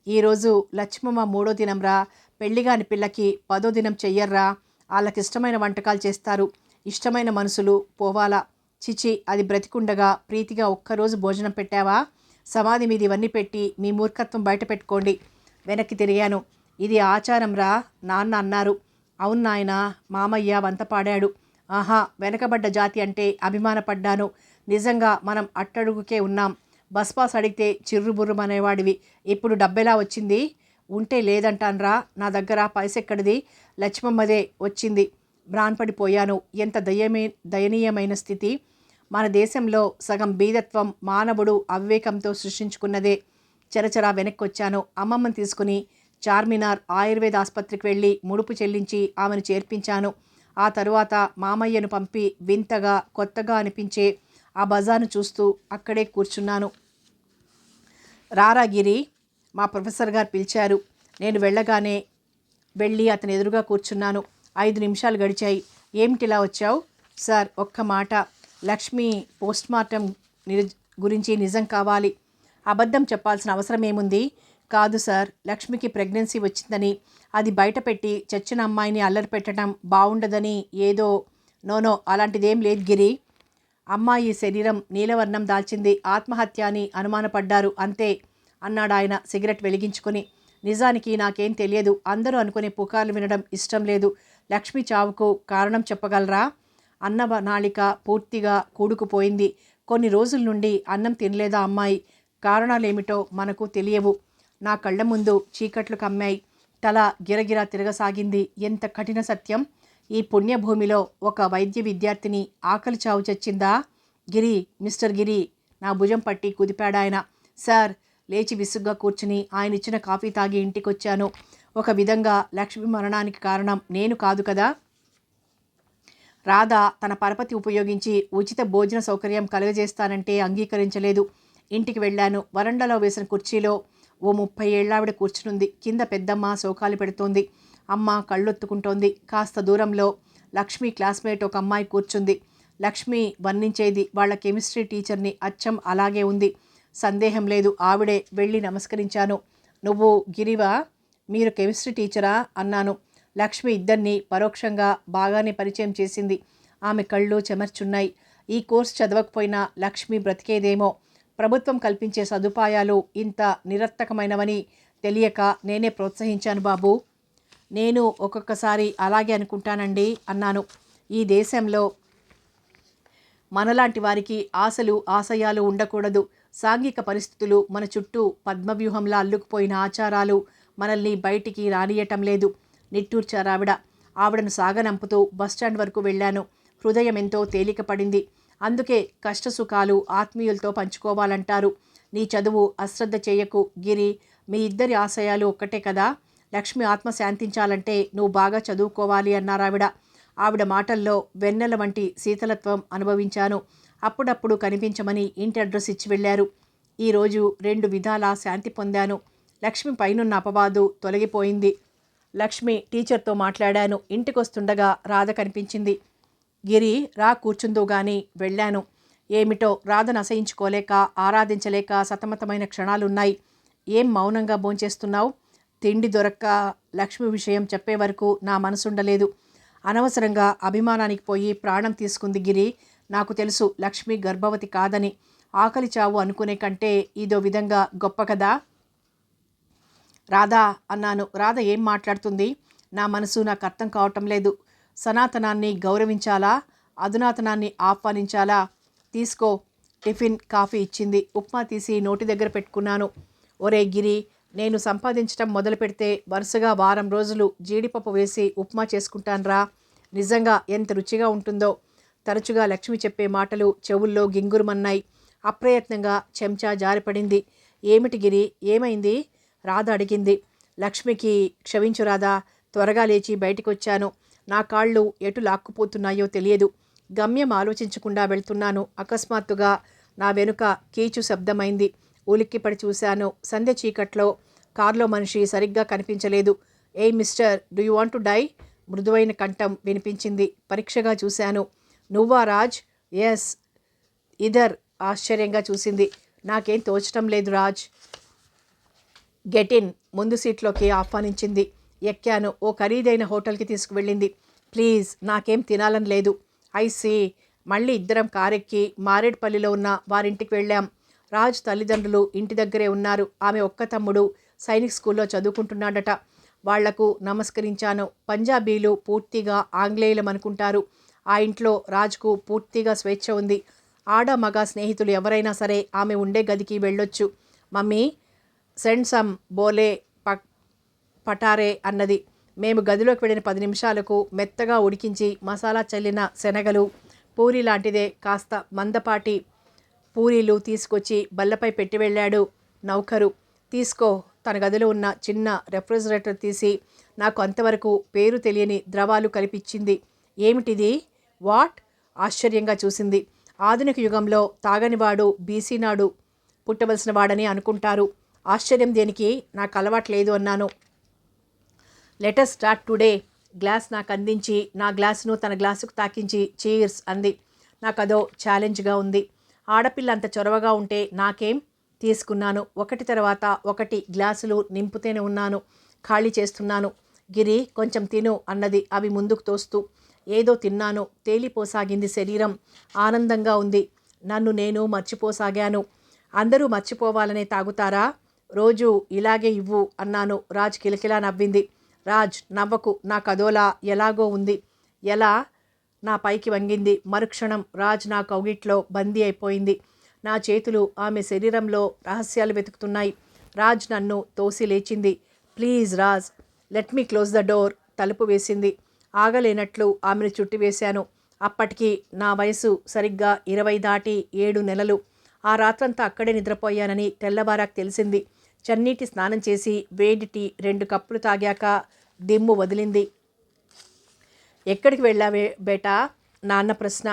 ఈరోజు లక్ష్మమ్మ 3వ దినంరా. పెళ్లిగాని పిల్లకి 10వ దినం చెయ్యర్రా. వాళ్ళకిష్టమైన వంటకాలు చేస్తారు. ఇష్టమైన మనుషులు పోవాలా. చిచి, అది బ్రతికుండగా ప్రీతిగా ఒక్కరోజు భోజనం పెట్టావా? సమాధి మీద ఇవన్నీ పెట్టి మీ మూర్ఖత్వం బయట పెట్టుకోండి. వెనక్కి తిరిగాను. ఇది ఆచారం రా నాన్న అన్నారు. అవును నాయన, మామయ్య వంత పాడాడు. ఆహా, వెనకబడ్డ జాతి అంటే అభిమానపడ్డాను. నిజంగా మనం అట్టడుగుకే ఉన్నాం. బస్ పాస్ అడిగితే చిర్రుబుర్రుమనేవాడివి. ఇప్పుడు డబ్బెలా వచ్చింది? ఉంటే లేదంటాన్రా. నా దగ్గర పైసెక్కడిది? లక్ష్మమ్మదే వచ్చింది. భ్రాన్పడిపోయాను. ఎంత దయనీయమైన స్థితి. మన దేశంలో సగం బీదత్వం మానవుడు అవివేకంతో సృష్టించుకున్నదే. చరచరా వెనక్కొచ్చాను. అమ్మమ్మని తీసుకుని చార్మినార్ ఆయుర్వేద ఆసుపత్రికి వెళ్ళి ముడుపు చెల్లించి ఆమెను చేర్పించాను. ఆ తరువాత మామయ్యను పంపి వింతగా కొత్తగా అనిపించే ఆ బజార్ను చూస్తూ అక్కడే కూర్చున్నాను. రారా గిరి, మా ప్రొఫెసర్ గారు పిలిచారు. నేను వెళ్ళగానే వెళ్ళి అతని ఎదురుగా కూర్చున్నాను. 5 నిమిషాలు గడిచాయి. ఏమిటిలా వచ్చావు? సార్, ఒక్క మాట. లక్ష్మి పోస్ట్ మార్టం గురించి నిజం కావాలి. అబద్ధం చెప్పాల్సిన అవసరం ఏముంది? కాదు సార్, లక్ష్మికి ప్రెగ్నెన్సీ వచ్చిందని అది బయటపెట్టి చచ్చిన అమ్మాయిని అల్లరి పెట్టడం బాగుండదని ఏదో. నోనో, అలాంటిదేం లేదు గిరి. అమ్మాయి శరీరం నీలవర్ణం దాల్చింది. ఆత్మహత్య అని అనుమానపడ్డారు అంతే. అన్నాడాయన సిగరెట్ వెలిగించుకొని. నిజానికి నాకేం తెలియదు. అందరూ అనుకునే పుకార్లు వినడం ఇష్టం లేదు. లక్ష్మి చావుకు కారణం చెప్పగలరా? నాళిక పూర్తిగా కూడుకుపోయింది. కొన్ని రోజుల నుండి అన్నం తినలేదా అమ్మాయి? కారణాలేమిటో మనకు తెలియవు. నా కళ్ళ ముందు చీకట్లు కమ్మాయి. తల గిరగిరా తిరగసాగింది. ఎంత కఠిన సత్యం! ఈ పుణ్యభూమిలో ఒక వైద్య విద్యార్థిని ఆకలి చావు చచ్చిందా? గిరి, మిస్టర్ గిరి, నా భుజం పట్టి కుదిపాడాయన. సార్, లేచి విసుగ్గా కూర్చుని ఆయన ఇచ్చిన కాఫీ తాగి ఇంటికొచ్చాను. ఒక విధంగా లక్ష్మి మరణానికి కారణం నేను కాదు కదా. రాధ తన పరపతి ఉపయోగించి ఉచిత భోజన సౌకర్యం కలుగజేస్తానంటే అంగీకరించలేదు. ఇంటికి వెళ్ళాను. వరండాలో వేసిన కుర్చీలో ఓ 30 ఏళ్లావిడ కూర్చునుంది. కింద పెద్దమ్మ శోకాలు పెడుతోంది. అమ్మ కళ్ళొత్తుకుంటోంది. కాస్త దూరంలో లక్ష్మి క్లాస్మేట్ ఒక అమ్మాయి కూర్చుంది. లక్ష్మి వర్ణించేది వాళ్ళ కెమిస్ట్రీ టీచర్ని. అచ్చం అలాగే ఉంది. సందేహం లేదు. ఆవిడే. వెళ్ళి నమస్కరించాను. నువ్వు గిరివా? మీరు కెమిస్ట్రీ టీచరా అన్నాను. లక్ష్మి ఇద్దరిని పరోక్షంగా బాగానే పరిచయం చేసింది. ఆమె కళ్ళు చెమర్చున్నాయి. ఈ కోర్సు చదవకపోయినా లక్ష్మి బ్రతికేదేమో. ప్రభుత్వం కల్పించే సదుపాయాలు ఇంత నిరర్థకమైనవని తెలియక నేనే ప్రోత్సహించాను బాబు. నేను ఒక్కొక్కసారి అలాగే అనుకుంటానండి అన్నాను. ఈ దేశంలో మనలాంటి వారికి ఆశలు ఆశయాలు ఉండకూడదు. సాంఘిక పరిస్థితులు, మన చుట్టూ పద్మవ్యూహంలా అల్లుకుపోయిన ఆచారాలు మనల్ని బయటికి రానియటం లేదు. నిట్టూర్చారావిడ. ఆవిడను సాగనంపుతూ బస్టాండ్ వరకు వెళ్ళాను. హృదయం ఎంతో తేలిక పడింది. అందుకే కష్టసుఖాలు ఆత్మీయులతో పంచుకోవాలంటారు. నీ చదువు అశ్రద్ధ చేయకు గిరి. మీ ఇద్దరి ఆశయాలు ఒక్కటే కదా. లక్ష్మి ఆత్మ శాంతించాలంటే నువ్వు బాగా చదువుకోవాలి అన్నారావిడ. ఆవిడ మాటల్లో వెన్నెల వంటి శీతలత్వం అనుభవించాను. అప్పుడప్పుడు కనిపించమని ఇంటి అడ్రస్ ఇచ్చి వెళ్ళారు. ఈరోజు 2 విధాలా శాంతి పొందాను. లక్ష్మి పైనున్న అపవాదు తొలగిపోయింది. లక్ష్మి టీచర్తో మాట్లాడాను. ఇంటికొస్తుండగా రాధ కనిపించింది. గిరి, రా కూర్చుందో గాని. వెళ్ళాను. ఏమిటో రాధను అసహించుకోలేక, ఆరాధించలేక సతమతమైన క్షణాలున్నాయి. ఏం మౌనంగా భోంచేస్తున్నావు? తిండి దొరక్క లక్ష్మి విషయం చెప్పే వరకు నా మనసుండలేదు. అనవసరంగా అభిమానానికి పోయి ప్రాణం తీసుకుంది గిరి. నాకు తెలుసు లక్ష్మి గర్భవతి కాదని. ఆకలి చావు అనుకునే కంటే ఇదో విధంగా గొప్ప కదా. రాధా అన్నాను. రాధ ఏం మాట్లాడుతుంది? నా మనసు నాకు అర్థం కావటం లేదు. సనాతనాన్ని గౌరవించాలా, అధునాతనాన్ని ఆహ్వానించాలా? తీసుకో. టిఫిన్ కాఫీ ఇచ్చింది. ఉప్మా తీసి నోటి దగ్గర పెట్టుకున్నాను. ఒరే గిరి, నేను సంపాదించటం మొదలు పెడితే వరుసగా వారం రోజులు జీడిపప్పు వేసి ఉప్మా చేసుకుంటాన్రా. నిజంగా ఎంత రుచిగా ఉంటుందో. తరచుగా లక్ష్మి చెప్పే మాటలు చెవుల్లో గింగురుమన్నాయి. అప్రయత్నంగా చెంచా జారిపడింది. ఏమిటి గిరి, ఏమైంది? రాధ అడిగింది. లక్ష్మికి క్షమించు రాధా. త్వరగా లేచి బయటికొచ్చాను. నా కాళ్ళు ఎటు లాక్కుపోతున్నాయో తెలియదు. గమ్యం ఆలోచించకుండా వెళ్తున్నాను. అకస్మాత్తుగా నా వెనుక కీచు శబ్దమైంది. ఉలిక్కిపడి చూశాను. సంధ్య చీకట్లో కారులో మనిషి సరిగ్గా కనిపించలేదు. ఏయ్ mister, do you want to die? మృదువైన కంఠం వినిపించింది. పరీక్షగా చూశాను. నువ్వా రాజ్? ఎస్. ఇదర్. ఆశ్చర్యంగా చూసింది. నాకేం తోచటం లేదు రాజ్. Get in. ముందు సీట్లోకి ఆహ్వానించింది. ఎక్కాను. ఓ ఖరీదైన హోటల్కి తీసుకువెళ్ళింది. ప్లీజ్, నాకేం తినాలని లేదు. I see. మళ్ళీ ఇద్దరం కారెక్కి మారేడ్పల్లిలో ఉన్న వారింటికి వెళ్ళాం. రాజ్ తల్లిదండ్రులు ఇంటి దగ్గరే ఉన్నారు. ఆమె ఒక్క తమ్ముడు సైనిక్ స్కూల్లో చదువుకుంటున్నాడట. వాళ్లకు నమస్కరించాను. పంజాబీలు పూర్తిగా ఆంగ్లేయులం అనుకుంటారు. ఆ ఇంట్లో రాజ్కు పూర్తిగా స్వేచ్ఛ ఉంది. ఆడ మగ స్నేహితులు ఎవరైనా సరే ఆమె ఉండే గదికి వెళ్ళొచ్చు. మమ్మీ, సెండ్ సమ్ బోలే పటారే అన్నది. మేము గదిలోకి వెళ్ళిన 10 నిమిషాలకు మెత్తగా ఉడికించి మసాలా చల్లిన శనగలు, పూరి లాంటిదే కాస్త మందపాటి పూరీలు తీసుకొచ్చి బల్లపై పెట్టి వెళ్ళాడు నౌకరు. తీసుకో. తన గదిలో ఉన్న చిన్న రెఫ్రిజిరేటర్ తీసి నాకు అంతవరకు పేరు తెలియని ద్రవాలు కలిపిచ్చింది. ఏమిటిది? వాట్? ఆశ్చర్యంగా చూసింది. ఆధునిక యుగంలో తాగనివాడు బీసీ నాడు పుట్టవలసిన వాడని అనుకుంటారు. ఆశ్చర్యం దేనికి? నాకు అలవాట్లేదు అన్నాను. Let's start today. గ్లాస్ నాకు అందించి నా గ్లాసును తన గ్లాసుకు తాకించి చీర్స్ అంది. నాకదో ఛాలెంజ్గా ఉంది. ఆడపిల్ల అంత చొరవగా ఉంటే నాకేం? తీసుకున్నాను. ఒకటి తర్వాత ఒకటి గ్లాసులు నింపుతూనే ఉన్నాను. ఖాళీ చేస్తున్నాను. గిరి, కొంచెం తిను అన్నది అవి ముందుకు తోస్తూ. ఏదో తిన్నాను. తేలిపోసాగింది శరీరం. ఆనందంగా ఉంది. నన్ను నేను మర్చిపోసాగాను. అందరూ మర్చిపోవాలనే తాగుతారా? రోజు ఇలాగే ఇవ్వు అన్నాను. రాజ్ కిలకిలా నవ్వింది. రాజ్ నవ్వకు, నాకు అదోలా ఎలాగో ఉంది. ఎలా? నా పైకి వంగింది. మరుక్షణం రాజ్ నా కౌగిట్లో బందీ అయిపోయింది. నా చేతులు ఆమె శరీరంలో రహస్యాలు వెతుకుతున్నాయి. రాజ్ నన్ను తోసి లేచింది. Please Raj, let me close the door. తలుపు వేసింది. ఆగలేనట్లు ఆమెను చుట్టివేశాను. అప్పటికి నా వయసు సరిగ్గా 20 దాటి 7 నెలలు. ఆ రాత్రంతా అక్కడే నిద్రపోయానని తెల్లవారాకు తెలిసింది. చన్నీటి స్నానం చేసి వేడి టీ 2 కప్పులు తాగాక దిమ్ము వదిలింది. ఎక్కడికి వెళ్ళావే బేటా? నాన్న ప్రశ్న.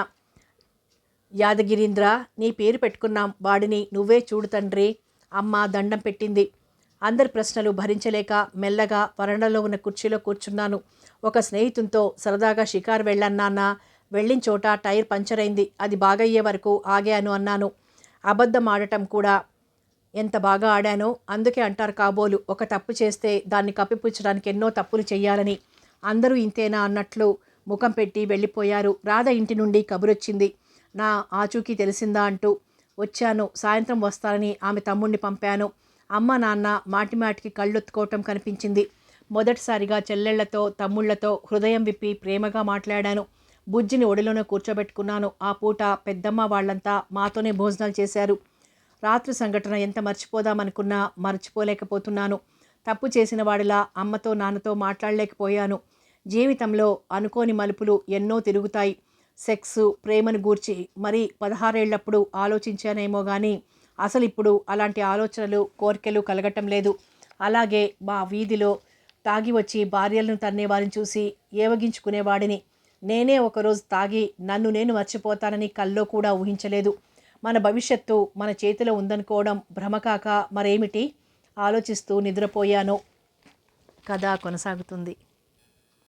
యాదగిరీంద్ర, నీ పేరు పెట్టుకున్నాం, వాడిని నువ్వే చూడు తండ్రి. అమ్మ దండం పెట్టింది. అందరి ప్రశ్నలు భరించలేక మెల్లగా వరండాలో ఉన్న కుర్చీలో కూర్చున్నాను. ఒక స్నేహితునితో సరదాగా షికారు వెళ్ళాను నాన్న. వెళ్ళిన చోట టైర్ పంచర్ అయింది. అది బాగయ్యే వరకు ఆగాను అన్నాను. అబద్ధం ఆడటం కూడా ఎంత బాగా ఆడానో. అందుకే అంటారు కాబోలు, ఒక తప్పు చేస్తే దాన్ని కప్పిపుచ్చడానికి ఎన్నో తప్పులు చెయ్యాలని. అందరూ ఇంతేనా అన్నట్లు ముఖం పెట్టి వెళ్ళిపోయారు. రాధ ఇంటి నుండి కబురొచ్చింది, నా ఆచూకీ తెలిసిందా అంటూ. వచ్చాను, సాయంత్రం వస్తానని ఆమె తమ్ముణ్ణి పంపాను. అమ్మ నాన్న మాటిమాటికి కళ్ళొత్తుకోవటం కనిపించింది. మొదటిసారిగా చెల్లెళ్లతో తమ్ముళ్లతో హృదయం విప్పి ప్రేమగా మాట్లాడాను. బుజ్జిని ఒడిలోనే కూర్చోబెట్టుకున్నాను. ఆ పూట పెద్దమ్మ వాళ్ళంతా మాతోనే భోజనాలు చేశారు. రాత్రి సంఘటన ఎంత మర్చిపోదామనుకున్నా మర్చిపోలేకపోతున్నాను. తప్పు చేసిన వాడిలా అమ్మతో నాన్నతో మాట్లాడలేకపోయాను. జీవితంలో అనుకోని మలుపులు ఎన్నో తిరుగుతాయి. సెక్సు, ప్రేమను గూర్చి మరి 16 ఏళ్లప్పుడు ఆలోచించానేమో కానీ అసలు ఇప్పుడు అలాంటి ఆలోచనలు కోరికలు కలగటం లేదు. అలాగే మా వీధిలో తాగి వచ్చి భార్యలను తన్నేవారిని చూసి ఏవగించుకునేవాడిని. నేనే ఒకరోజు తాగి నన్ను నేను మర్చిపోతానని కల్లో కూడా ఊహించలేదు. మన భవిష్యత్తు మన చేతిలో ఉందనుకోవడం భ్రమకాక మరేమిటి? ఆలోచిస్తూ నిద్రపోయాను. కథ కొనసాగుతుంది.